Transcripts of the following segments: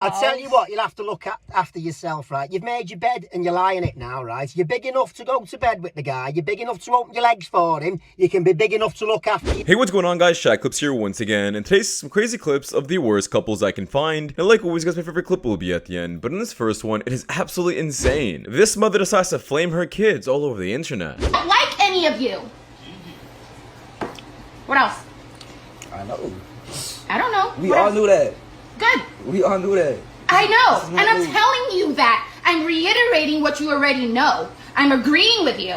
I tell you what, you'll have to look after yourself, right? You've made your bed and you're lying in it now, right? You're big enough to go to bed with the guy. You're big enough to open your legs for him. You can be big enough to look after you. Hey, what's going on, guys? Shak-Clips here once again, and today's some crazy clips of the worst couples I can find. And like always, guys, my favorite clip will be at the end. But in this first one, it is absolutely insane. This mother decides to flame her kids all over the internet. I don't like any of you. What else? I know. I don't know. We all knew that. Good. We all knew that. I know. And I'm telling you that. I'm reiterating what you already know. I'm agreeing with you.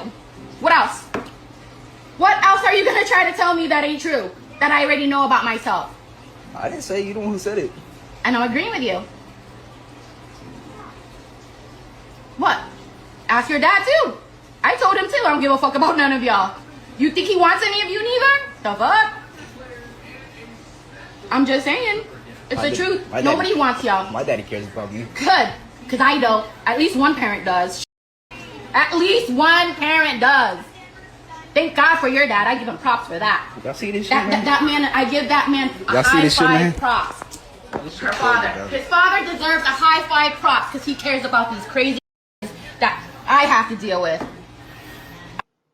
What else? What else are you going to try to tell me that ain't true? That I already know about myself? I didn't say you the one who said it. And I'm agreeing with you. What? Ask your dad too. I told him too. I don't give a fuck about none of y'all. You think he wants any of you neither? The fuck? I'm just saying. It's the truth. Nobody wants y'all. My daddy cares about you. Good. Because I don't. At least one parent does. At least one parent does. Thank God for your dad. I give him props for that. Y'all see this shit, that man, I give that man a high five props. Her father. His father deserves a high five props because he cares about these crazy that I have to deal with.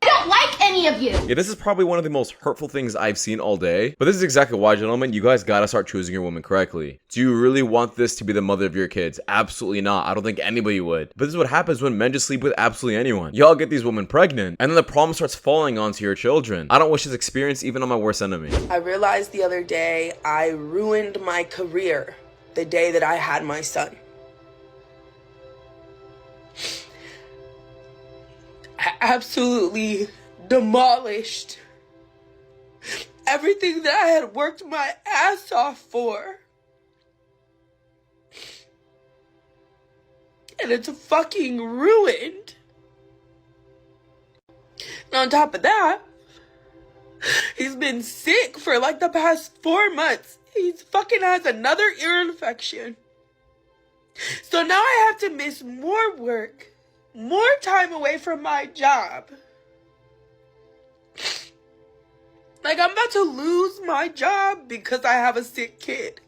I don't like any of you. Yeah, this is probably one of the most hurtful things I've seen all day. But this is exactly why, gentlemen, you guys gotta start choosing your woman correctly. Do you really want this to be the mother of your kids? Absolutely not. I don't think anybody would. But this is what happens when men just sleep with absolutely anyone. Y'all get these women pregnant, and then the problem starts falling onto your children. I don't wish this experience even on my worst enemy. I realized the other day I ruined my career the day that I had my son. I absolutely demolished everything that I had worked my ass off for. And it's fucking ruined. And on top of that, he's been sick for like the past 4 months. He fucking has another ear infection. So now I have to miss more work, more time away from my job. Like, I'm about to lose my job because I have a sick kid.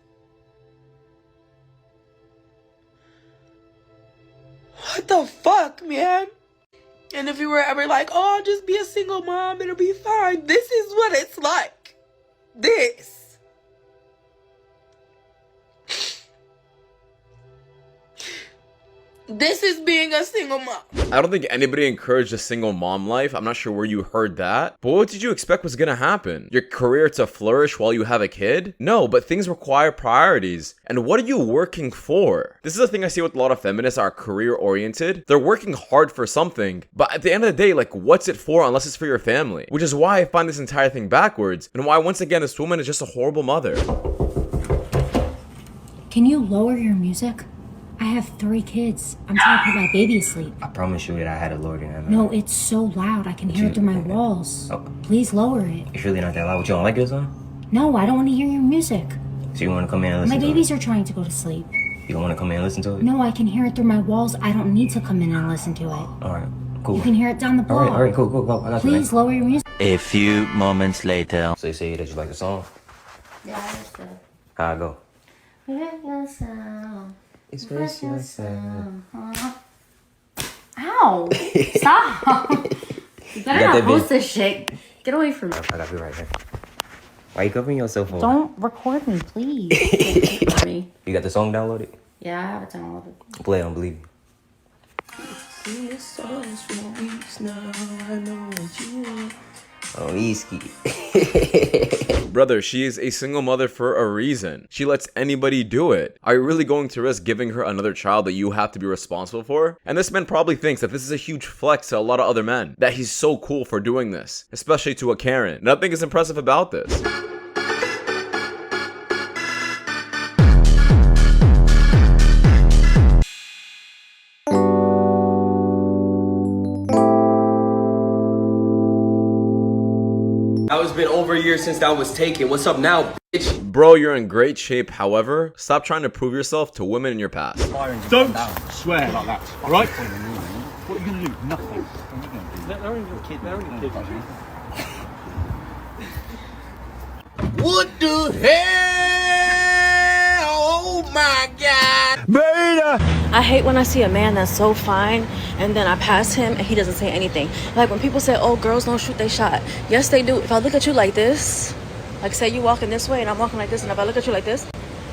What the fuck, man? And if you were ever like, oh, I'll just be a single mom, it'll be fine. This is what it's like. This. This is being a single mom. I don't think anybody encouraged a single mom life. I'm not sure where you heard that. But what did you expect was gonna happen? Your career to flourish while you have a kid? No, but things require priorities. And what are you working for? This is the thing I see with a lot of feminists are career oriented. They're working hard for something, but at the end of the day, like, what's it for unless it's for your family? Which is why I find this entire thing backwards, and why once again this woman is just a horrible mother. Can you lower your music? I have 3 kids. I'm trying to put my baby to sleep. I promise you that I had it lowered in that. No, it's so loud. I can hear it through my walls. Oh. Please lower it. It's really not that loud. What, you don't like this one? No, I don't want to hear your music. So you want to come in and listen My to it? babies are trying to go to sleep. You don't want to come in and listen to it? No, I can hear it through my walls. I don't need to come in and listen to it. Alright, cool. You can hear it down the block. Alright, cool, go. I got you, Please lower your music. A few moments later. So you say that you like the song? Yeah, that's good. How I go? Express yourself. Ow! Stop! You better not post this shit. Get away from me. I got you right here. Why you covering yourself for? Don't record me, please. Me. You got the song downloaded? Yeah, I have it downloaded. Play it, I don't believe you. Oh, Easky. Brother, she is a single mother for a reason. She lets anybody do it. Are you really going to risk giving her another child that you have to be responsible for? And this man probably thinks that this is a huge flex to a lot of other men, that he's so cool for doing this, especially to a Karen. Nothing is impressive about this. Now it's been over a year since that was taken. What's up now, bitch? Bro, you're in great shape. However, stop trying to prove yourself to women in your past. Don't swear like that, alright? What are you going to do? Nothing. They're only kids. They're only kids. What the hell? Oh my God. I hate when I see a man that's so fine and then I pass him and he doesn't say anything. Like when people say, oh, girls don't shoot they shot. Yes, they do. If I look at you like this, like say you walking this way and I'm walking like this, and if I look at you like this,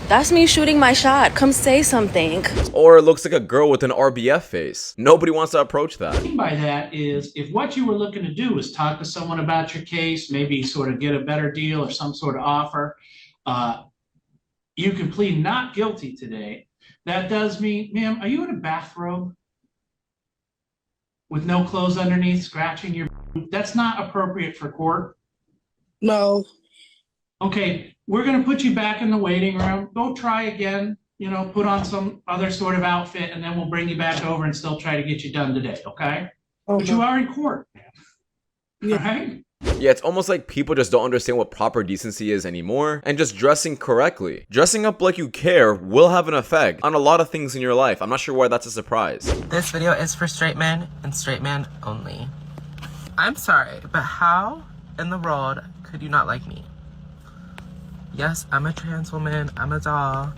that's me shooting my shot. Come say something. Or it looks like a girl with an RBF face. Nobody wants to approach that. What I mean by that is, if what you were looking to do is talk to someone about your case, maybe sort of get a better deal or some sort of offer, you can plead not guilty today. That does mean, ma'am, are you in a bathrobe with no clothes underneath, scratching your? That's not appropriate for court. No. Okay, we're going to put you back in the waiting room. Go try again, you know, put on some other sort of outfit, and then we'll bring you back over and still try to get you done today, okay? But you are in court, yeah. Right? Yeah, it's almost like people just don't understand what proper decency is anymore, and just dressing correctly. Dressing up like you care will have an effect on a lot of things in your life. I'm not sure why that's a surprise. This video is for straight men and straight men only. I'm sorry, but how in the world could you not like me? Yes, I'm a trans woman, I'm a doll.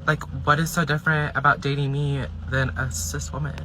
Like, what is so different about dating me than a cis woman?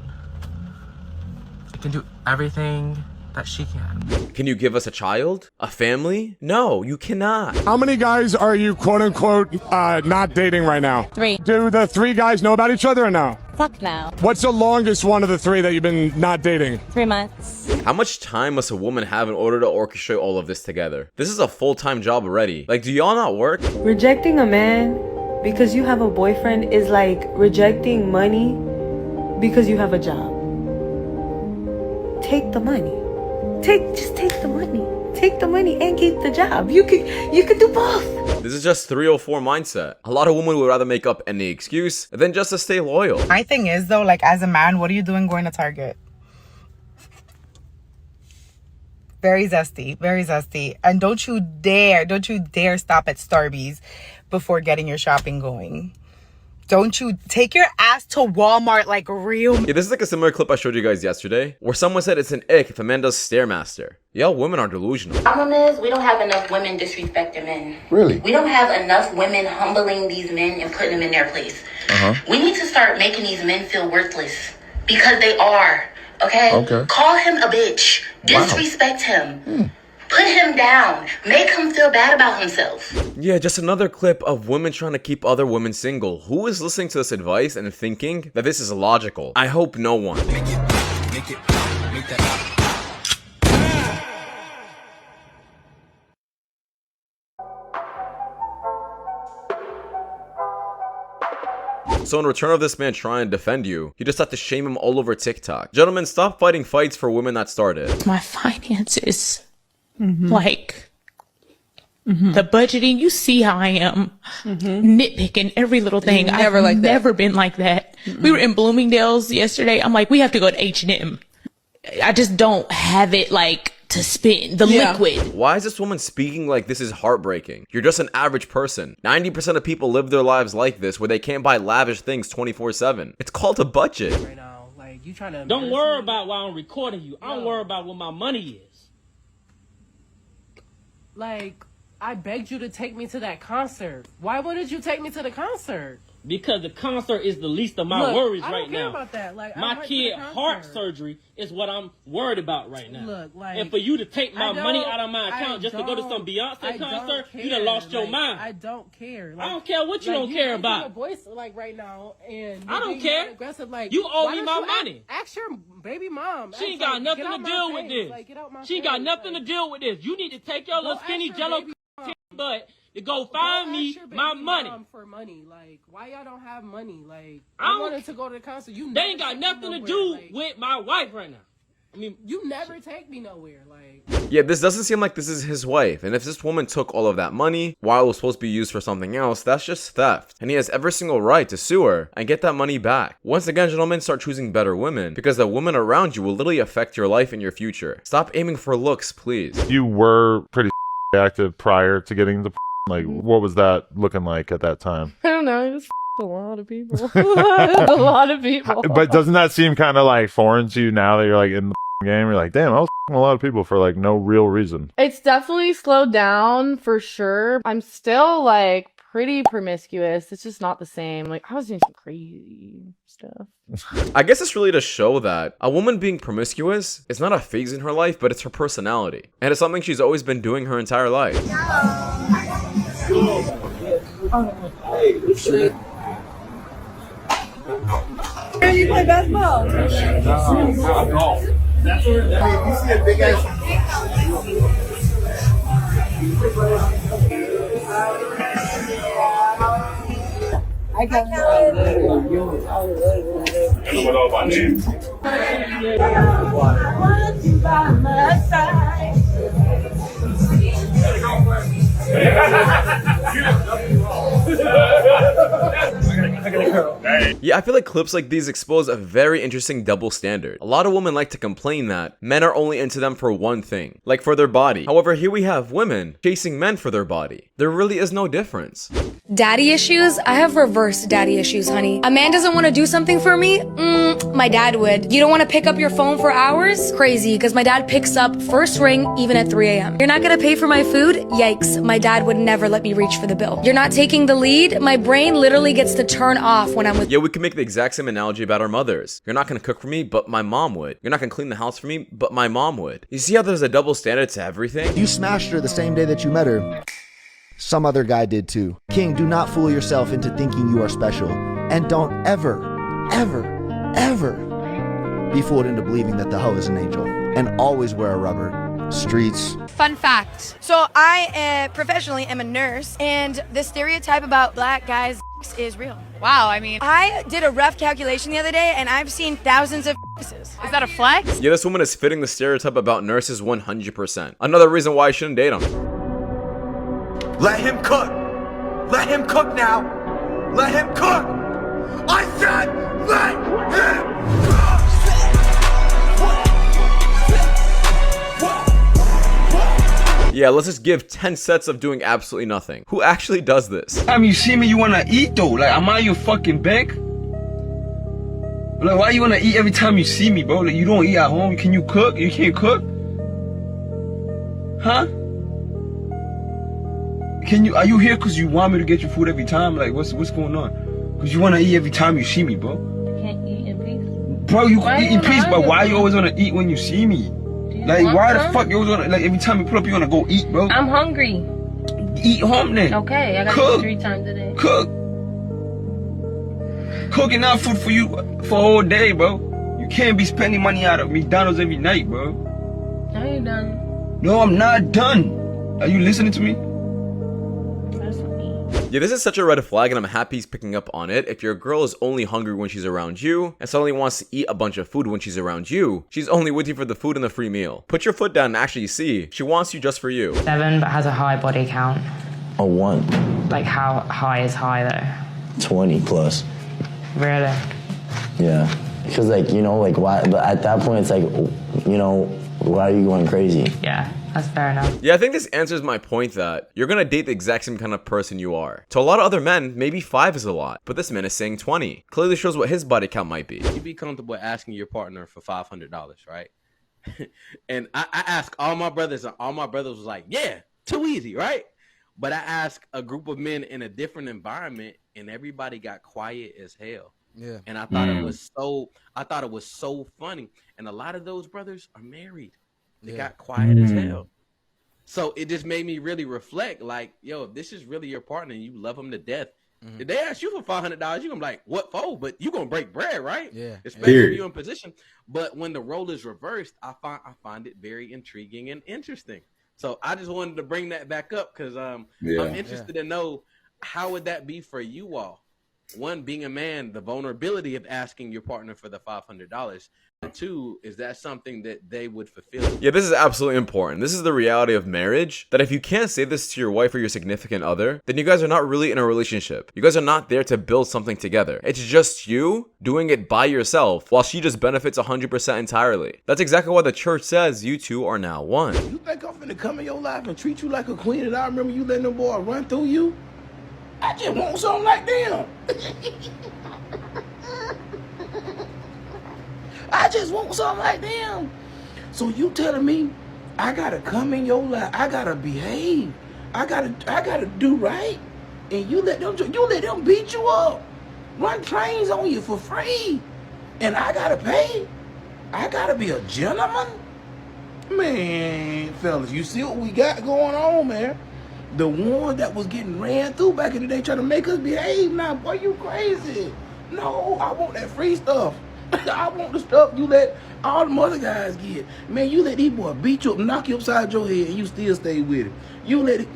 I can do everything that she can. Can you give us a child? A family? No, you cannot. How many guys are you, quote unquote, not dating right now? 3. Do the 3 guys know about each other or no? Fuck no. What's the longest one of the 3 that you've been not dating? 3 months. How much time must a woman have in order to orchestrate all of this together? This is a full-time job already. Like, do y'all not work? Rejecting a man because you have a boyfriend is like rejecting money because you have a job. Take the money. Just take the money. Take the money and keep the job. You could do both. This is just 304 mindset. A lot of women would rather make up any excuse than just to stay loyal. My thing is though, like as a man, what are you doing going to Target? Very zesty, very zesty. And don't you dare stop at Starbucks before getting your shopping going. Don't you take your ass to Walmart like real. Yeah, this is like a similar clip I showed you guys yesterday, where someone said it's an ick if a man does Stairmaster. Y'all women are delusional. Problem is, we don't have enough women disrespecting men. Really? We don't have enough women humbling these men and putting them in their place. We need to start making these men feel worthless. Because they are. Okay? Call him a bitch. Disrespect him. Put him down. Make him feel bad about himself. Yeah, just another clip of women trying to keep other women single. Who is listening to this advice and thinking that this is logical? I hope no one. So in return of this man trying to defend you, you just have to shame him all over TikTok. Gentlemen, stop fighting fights for women that started. My finances, like the budgeting, you see how I am nitpicking every little thing. I've never been like that. We were in Bloomingdale's yesterday. I'm like, we have to go to H&M. I just don't have it like to spend the liquid. Why is this woman speaking like this is heartbreaking? You're just an average person. 90% of people live their lives like this, where they can't buy lavish things 24/7. It's called a budget. Right now, like you trying to. Don't worry about why I'm recording you. I don't worry about what my money is. Like, I begged you to take me to that concert. Why wouldn't you take me to the concert? Because the concert is the least of my worries I right don't care now. About that. Like, my kid heart surgery is what I'm worried about right now. Look, like, and for you to take my money out of my account just to go to some Beyonce concert, you done lost your mind. I don't care. I don't care what you don't care about. Your voice like right now, and I don't care. Aggressive, like you owe me my money. Ask your baby mom. She ain't got nothing to deal with this. She ain't got nothing to deal with this. You need to take your little skinny jello butt to go find me my money. For money, like why y'all don't have money? Like I wanted to go to the concert. They ain't got nothing to do with my wife right now. I mean, you never take me nowhere. Like yeah, this doesn't seem like this is his wife. And if this woman took all of that money while it was supposed to be used for something else, that's just theft. And he has every single right to sue her and get that money back. Once again, gentlemen, start choosing better women, because the women around you will literally affect your life and your future. Stop aiming for looks, please. You were pretty active prior to getting the like, what was that looking like at that time? I don't know. I just a lot of people. A lot of people. But doesn't that seem kind of like foreign to you now that you're like in the game? You're like, damn, I was a lot of people for like no real reason. It's definitely slowed down for sure. I'm still like pretty promiscuous. It's just not the same. Like, I was doing some crazy stuff. I guess it's really to show that a woman being promiscuous is not a phase in her life, but it's her personality. And it's something she's always been doing her entire life. Can you play basketball? That's you see a big ass. I got it. What about you? I want you by my side. Yeah, I feel like clips like these expose a very interesting double standard. A lot of women like to complain that men are only into them for one thing, like for their body. However, here we have women chasing men for their body. There really is no difference. Daddy issues? I have reverse daddy issues, honey. A man doesn't want to do something for me? My dad would. You don't want to pick up your phone for hours? Crazy, because my dad picks up first ring even at 3 a.m. You're not going to pay for my food? Yikes, my dad would never let me reach for the bill. You're not taking the lead? My brain literally gets to turn off when I'm with— Yeah, we can make the exact same analogy about our mothers. You're not going to cook for me, but my mom would. You're not going to clean the house for me, but my mom would. You see how there's a double standard to everything? You smashed her the same day that you met her. Some other guy did too. King, do not fool yourself into thinking you are special. And don't ever, ever, ever be fooled into believing that the hoe is an angel. And always wear a rubber. Streets. Fun fact. So I professionally am a nurse, and the stereotype about black guys is real. Wow, I mean, I did a rough calculation the other day, and I've seen thousands of Is that a flex? Yeah, this woman is fitting the stereotype about nurses 100%. Another reason why I shouldn't date him. Let him cook. Let him cook now. Let him cook. I said let him cook. Yeah, let's just give 10 sets of doing absolutely nothing. Who actually does this? Time you see me, you wanna eat though. Like, am I your fucking bank? Like, why you wanna eat every time you see me, bro? Like, you don't eat at home. Can you cook? You can't cook? Huh? Are you here cause you want me to get you food every time? Like, what's going on? Cause you wanna eat every time you see me, bro. You can't eat in peace. Bro, you can eat in peace, but why you always wanna eat when you see me? Like, why the fuck you always wanna, like, every time you pull up, you wanna go eat, bro? I'm hungry. Eat home then. Okay, I gotta eat 3 times a day. Cook. Cooking out food for you for a whole day, bro. You can't be spending money out of McDonald's every night, bro. Are you done? No, I'm not done. Are you listening to me? Yeah, this is such a red flag, and I'm happy he's picking up on it. If your girl is only hungry when she's around you, and suddenly wants to eat a bunch of food when she's around you, she's only with you for the food and the free meal. Put your foot down and actually see. She wants you just for you. 7, but has a high body count. A 1. Like, how high is high, though? 20 plus. Really? Yeah. Because, like, you know, like, why? But at that point, it's like, you know, why are you going crazy? Yeah. That's fair enough. Yeah, I think this answers my point that you're gonna date the exact same kind of person you are. To a lot of other men, maybe 5 is a lot, but this man is saying 20. Clearly shows what his body count might be. You'd be comfortable asking your partner for $500, right? And I asked all my brothers, and all my brothers was like, yeah, too easy, right? But I asked a group of men in a different environment, and everybody got quiet as hell. Yeah. And I thought it was so funny. And a lot of those brothers are married. They got quiet as hell. So it just made me really reflect, like, yo, if this is really your partner and you love him to death, if they ask you for $500, you're gonna be like, what for? But you're gonna break bread, right? Yeah. Especially if you're in position. But when the role is reversed, I find it very intriguing and interesting. So I just wanted to bring that back up because I'm interested to know, how would that be for you all? One, being a man, the vulnerability of asking your partner for the $500. And 2, is that something that they would fulfill? Yeah, this is absolutely important. This is the reality of marriage, that if you can't say this to your wife or your significant other, then you guys are not really in a relationship. You guys are not there to build something together. It's just you doing it by yourself, while she just benefits 100% entirely. That's exactly why the church says you two are now one. You think I'm finna come in your life and treat you like a queen and I remember you letting them boys run through you? I just want something like them. I just want something like them. So you telling me I gotta come in your life, I gotta behave, I gotta do right? and you let them beat you up, run trains on you for free, and I gotta pay? I gotta be a gentleman? Man, fellas, you see what we got going on, man? The one that was getting ran through back in the day trying to make us behave now, boy, you crazy. No, I want that free stuff. I want the stuff you let all the other guys get. Man, you let these boys beat you up, knock you upside your head, and you still stay with it. You let it...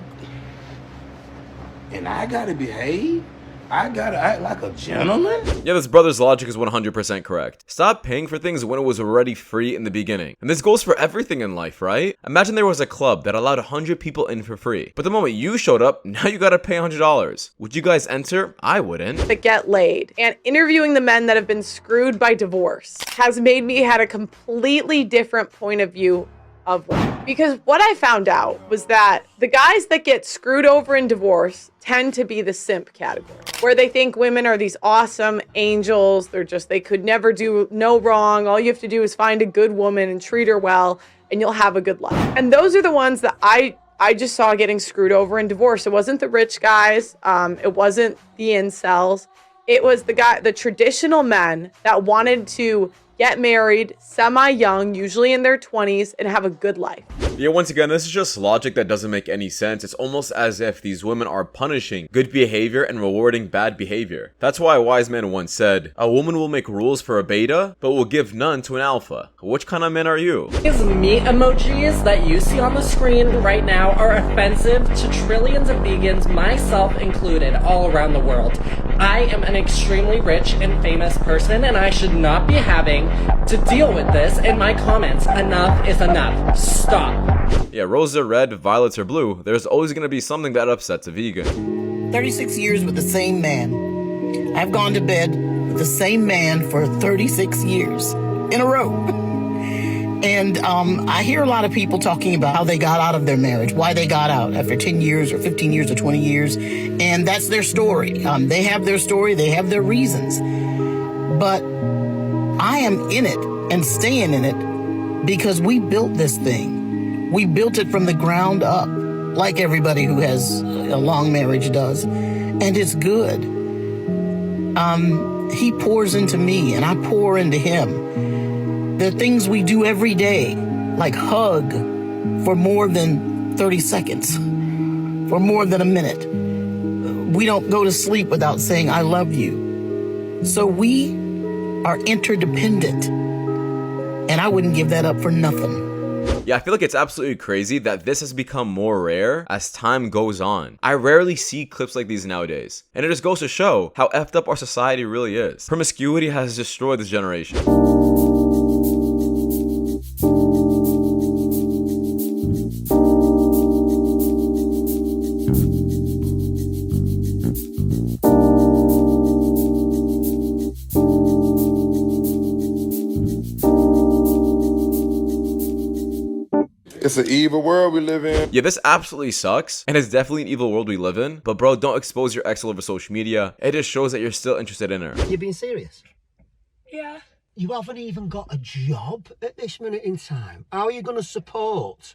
And I gotta behave? I gotta act like a gentleman? Yeah, this brother's logic is 100% correct. Stop paying for things when it was already free in the beginning. And this goes for everything in life, right? Imagine there was a club that allowed 100 people in for free. But the moment you showed up, now you gotta pay $100. Would you guys enter? I wouldn't. That get laid. And interviewing the men that have been screwed by divorce has made me had a completely different point of view of women. Because what I found out was that the guys that get screwed over in divorce tend to be the simp category, where they think women are these awesome angels. They could never do no wrong. All you have to do is find a good woman and treat her well, and you'll have a good life. And those are the ones that I just saw getting screwed over in divorce. It wasn't the rich guys. It wasn't the incels. It was the traditional men that wanted to get married semi-young, usually in their 20s, and have a good life. Yeah, once again, this is just logic that doesn't make any sense. It's almost as if these women are punishing good behavior and rewarding bad behavior. That's why a wise man once said, a woman will make rules for a beta, but will give none to an alpha. Which kind of men are you? These meat emojis that you see on the screen right now are offensive to trillions of vegans, myself included, all around the world. I am an extremely rich and famous person, and I should not be having to deal with this in my comments. Enough is enough. Stop. Yeah, roses are red, violets are blue. There's always gonna be something that upsets a vegan. 36 years with the same man. I've gone to bed with the same man for 36 years in a row. And I hear a lot of people talking about how they got out of their marriage, why they got out after 10 years or 15 years or 20 years. And that's their story. They have their story. They have their reasons. But I am in it and staying in it because we built this thing. We built it from the ground up, like everybody who has a long marriage does. And it's good. He pours into me and I pour into him. There are things we do every day, like hug for more than 30 seconds, for more than a minute. We don't go to sleep without saying, I love you. So we are interdependent. And I wouldn't give that up for nothing. Yeah, I feel like it's absolutely crazy that this has become more rare as time goes on. I rarely see clips like these nowadays. And it just goes to show how effed up our society really is. Promiscuity has destroyed this generation. It's an evil world we live in. Yeah, this absolutely sucks, and it's definitely an evil world we live in. But bro, don't expose your ex all over social media. It just shows that you're still interested in her. You're being serious? Yeah. You haven't even got a job at this minute in time. How are you going to support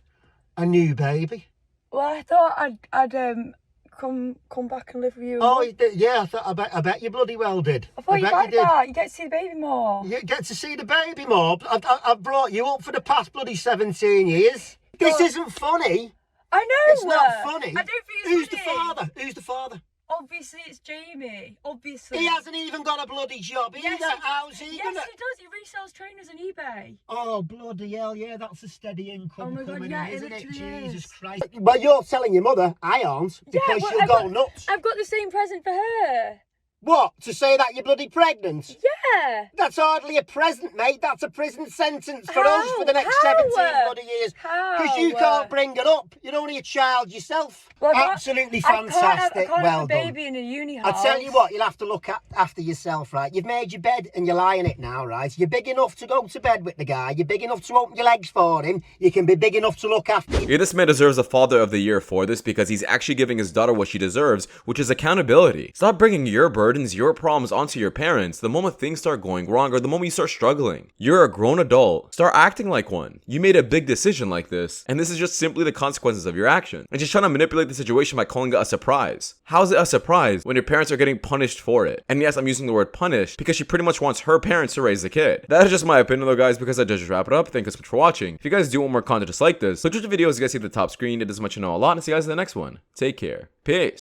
a new baby? Well, I thought I'd come back and live with you. Oh, yeah, I bet you bloody well did. I thought you liked that. You get to see the baby more. You get to see the baby more? I've brought you up for the past bloody 17 years. This isn't funny. I know. It's not funny. I don't think it's Who's funny. the father? Who's the father? Obviously, it's Jamie. Obviously. He hasn't even got a bloody job either. How's he gonna... Yes, he does. He resells trainers on eBay. Oh, bloody hell, yeah, that's a steady income coming in, isn't it? Literally Jesus Christ. But you're telling your mother, I aren't, because she'll go nuts. I've got the same present for her. What? To say that you're bloody pregnant? Yeah. That's hardly a present, mate. That's a prison sentence for us for the next 17 bloody years. Because you can't bring it up. You're only a child yourself. Well, absolutely fantastic. I can't well have a baby done. in a uni house. I tell you what, you'll have to look after yourself, right? You've made your bed and you're lying in it now, right? You're big enough to go to bed with the guy. You're big enough to open your legs for him. You can be big enough to look after you. Yeah, this man deserves a Father of the Year for this because he's actually giving his daughter what she deserves, which is accountability. Stop bringing your burdens, your problems onto your parents. The moment things things start going wrong or the moment you start struggling. You're a grown adult. Start acting like one. You made a big decision like this, and this is just simply the consequences of your action. And just trying to manipulate the situation by calling it a surprise. How is it a surprise when your parents are getting punished for it? And yes, I'm using the word punished because she pretty much wants her parents to raise the kid. That is just my opinion though, guys, because I just wrap it up. Thank you so much for watching. If you guys do want more content just like this, click the videos you guys see at the top screen. It does much you know a lot, and see you guys in the next one. Take care. Peace.